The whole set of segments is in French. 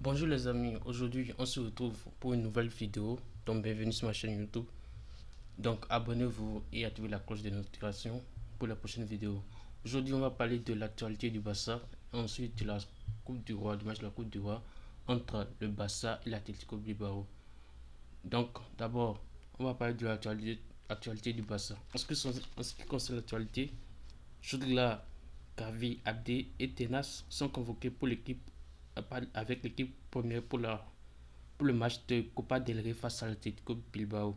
Bonjour les amis, aujourd'hui on se retrouve pour une nouvelle vidéo, donc bienvenue sur ma chaîne YouTube. Donc abonnez-vous et activez la cloche de notification pour la prochaine vidéo. Aujourd'hui on va parler de l'actualité du Barça et ensuite de la Coupe du Roi, du match de la Coupe du Roi entre le Barça et l'Atlético Bilbao. Donc d'abord on va parler de l'actualité du Barça. En ce qui concerne l'actualité, Jodla, Gavi, Abde et Tenas sont convoqués pour l'équipe avec l'équipe première pour le match de Copa del Rey face à l'Atlético Bilbao.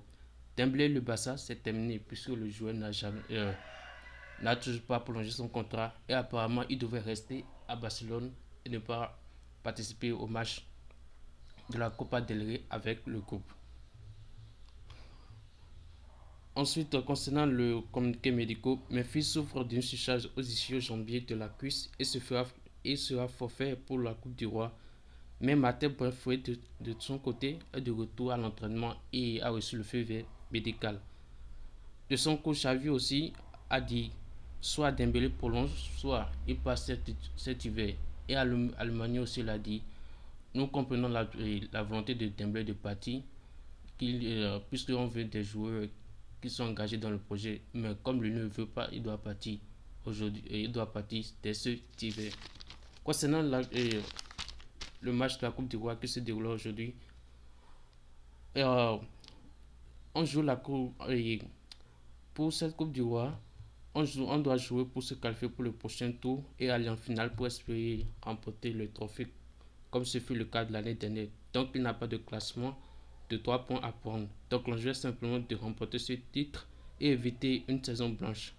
Dembélé, le Barça, c'est terminé puisque le joueur n'a toujours pas prolongé son contrat et apparemment il devrait rester à Barcelone et ne pas participer au match de la Copa del Rey avec le groupe. Ensuite, concernant le communiqué médical, Memphis souffre d'une surcharge aux ischio-jambiers de la cuisse et sera forfait pour la Coupe du Roi. Mais Martin Braithwaite de son côté est de retour à l'entraînement et a reçu le feu vert médical. De son coach, Xavi aussi a dit soit Dembélé prolonge, soit il passe cet hiver. Et Allemagne aussi l'a dit. Nous comprenons la volonté de Dembélé de partir, puisqu'on veut des joueurs qui sont engagés dans le projet. Mais comme lui ne veut pas, il doit partir aujourd'hui. Il doit partir dès cet hiver. Concernant le match de la Coupe du Roi qui se déroule aujourd'hui, on joue la coupe. Pour cette Coupe du Roi, on doit jouer pour se qualifier pour le prochain tour et aller en finale pour espérer remporter le trophée, comme ce fut le cas de l'année dernière. Donc, il n'y a pas de classement de 3 points à prendre. Donc, l'enjeu est simplement de remporter ce titre et éviter une saison blanche.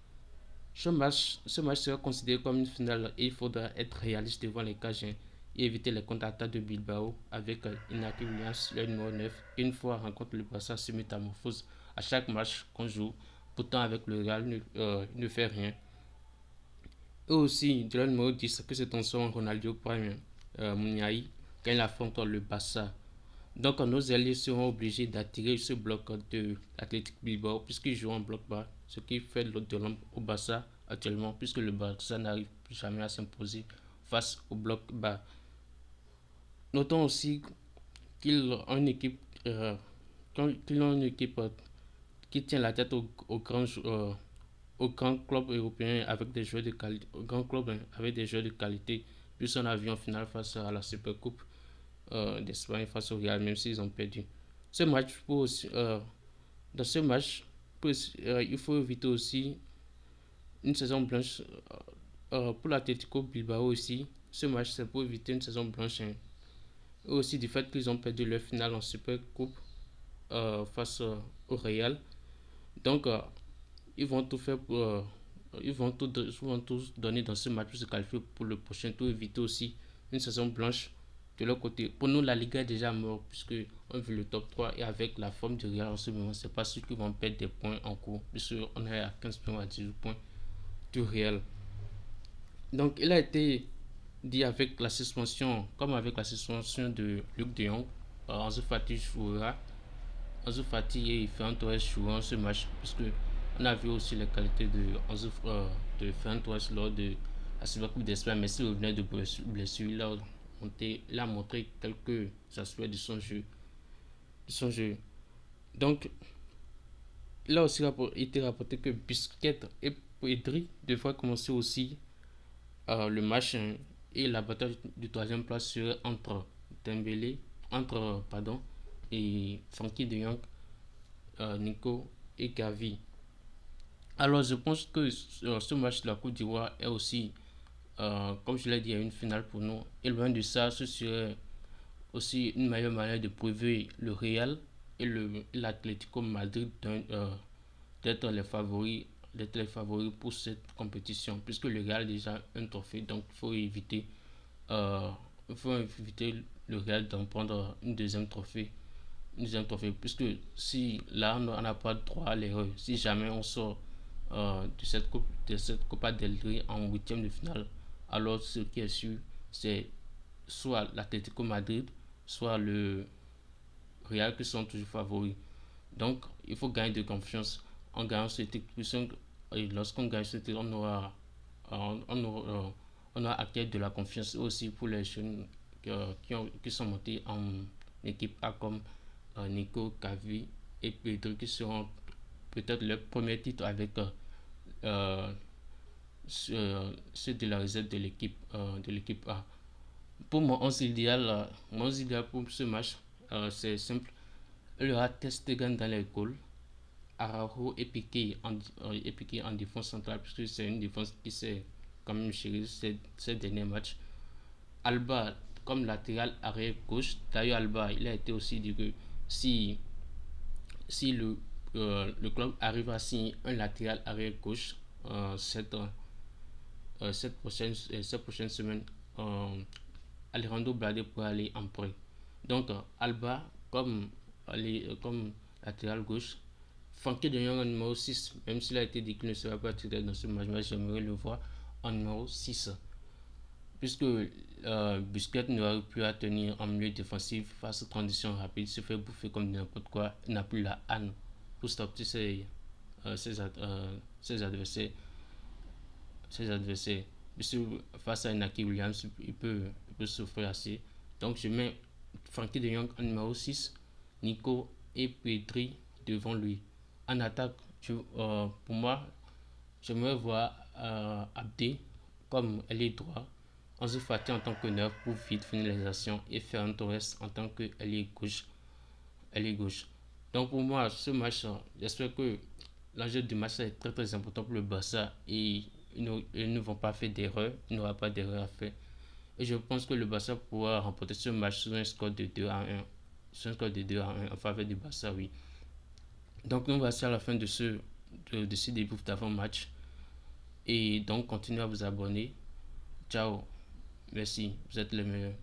Ce match sera considéré comme une finale et il faudra être réaliste devant les Cajuns et éviter les contre-attaques de Bilbao avec Inaki Williams, le numéro 9. Une fois rencontre le Barça se métamorphose à chaque match qu'on joue. Pourtant, avec le Real, il ne fait rien. Et aussi, de le numéro 10 que se transforme en Ronaldo Prime Mouniaï quand il affronte le Barça. Donc, nos alliés seront obligés d'attirer ce bloc de l'Athletic Bilbao puisqu'ils jouent en bloc bas, ce qui fait l'autre de l'ombre au Barça actuellement puisque le Barça n'arrive plus jamais à s'imposer face au bloc bas. Notons aussi qu'ils ont une équipe, qui tient la tête au grand club européen avec des joueurs de qualité, au grand club avec des joueurs de qualité, puisqu'on a vu en finale face à la Supercoupe d'Espagne face au Real, même s'ils ont perdu. Ce match pour aussi, dans ce match, il faut éviter aussi une saison blanche pour l'Atlético Bilbao aussi. Ce match, c'est pour éviter une saison blanche. Et aussi du fait qu'ils ont perdu leur finale en Supercoupe face au Real. Donc, ils vont tout faire pour. Ils vont tous donner dans ce match pour se qualifier pour le prochain tour, éviter aussi une saison blanche de leur côté. Pour nous, la Liga est déjà morte puisque on veut le top 3 et avec la forme du Real en ce moment, c'est pas ceux qui vont perdre des points en cours puisqu'on est à 15 points à 18 points du Real. Donc, il a été dit avec la suspension, comme avec la suspension de Luc de Jong, Ansu Fati jouera. Ansu Fati et Ferran Torres joueront ce match puisque on a vu aussi les qualités de Ferran Torres lors de la Supercoupe d'Espagne, mais s'il revenait de blessure, il a montré quelques aspects de son jeu. Donc, il a aussi été rapporté que Busquets et Pedri devraient commencer aussi le match, et la bataille du troisième place serait entre Dembélé, et Frankie de Jong, Nico et Gavi. Alors je pense que ce match de la Coupe d'Ivoire est aussi, comme je l'ai dit, une finale pour nous. Et loin de ça, ce serait aussi une meilleure manière de prouver le Real et l'Atlético Madrid d'être les favoris pour cette compétition, puisque le Real a déjà un trophée, donc euh, il faut éviter le Real d'en prendre une deuxième trophée, puisque si là on n'a pas droit à l'erreur, si jamais on sort de cette Copa del Rey en huitième de finale, alors ce qui est sûr, c'est soit l'Atlético Madrid, soit le Real qui sont toujours favoris. Donc, il faut gagner de confiance en gagnant cette équipe. Et lorsqu'on gagne cette équipe, on aura acquis de la confiance aussi pour les jeunes qui sont montés en équipe A comme Nico, Kavi et Pedro qui seront peut-être leur premier titre avec euh, ceux de la réserve de l'équipe A. Pour mon 11 idéal, mon 11 idéal pour ce match, c'est simple. Il y aura Ter Stegen dans les goals, Araujo et Piqué en défense centrale, puisque c'est une défense qui s'est quand même chérie ces derniers matchs. Alba comme latéral arrière gauche. D'ailleurs, Alba, il a été aussi dit que si, si le club arrive à signer un latéral arrière gauche cette prochaine semaine, Alejandro Blade pourrait aller en prêt. Donc, Alba comme latéral gauche. Frankie de Jong en numéro 6, même s'il a été dit qu'il ne sera pas titulaire dans ce match, mais j'aimerais le voir en numéro 6. Puisque Busquets n'aurait plus à tenir en milieu défensif face aux transitions rapides, se fait bouffer comme n'importe quoi, il n'a plus la hanne pour stopper ses adversaires. Ses adversaires. Puisque face à Inaki Williams, il peut souffrir assez. Donc je mets Frankie de Jong en numéro 6, Nico et Pedri devant lui. En attaque, pour moi, j'aimerais voir Abdé comme ailier droit, Ansu Fati en tant que neuf pour vite finir les actions et Ferran Torres en tant que ailier gauche. Ailier gauche. Donc pour moi, ce match, j'espère que l'enjeu du match est très très important pour le Barça et ils ne vont pas faire d'erreur, il n'y aura pas d'erreur à faire. Et je pense que le Barça pourra remporter ce match sur un score de 2 à 1. Sur un score de 2 à 1 en faveur du Barça, oui. Donc nous voici à la fin de ce débrief d'avant-match. Et donc continuez à vous abonner. Ciao. Merci. Vous êtes les meilleurs.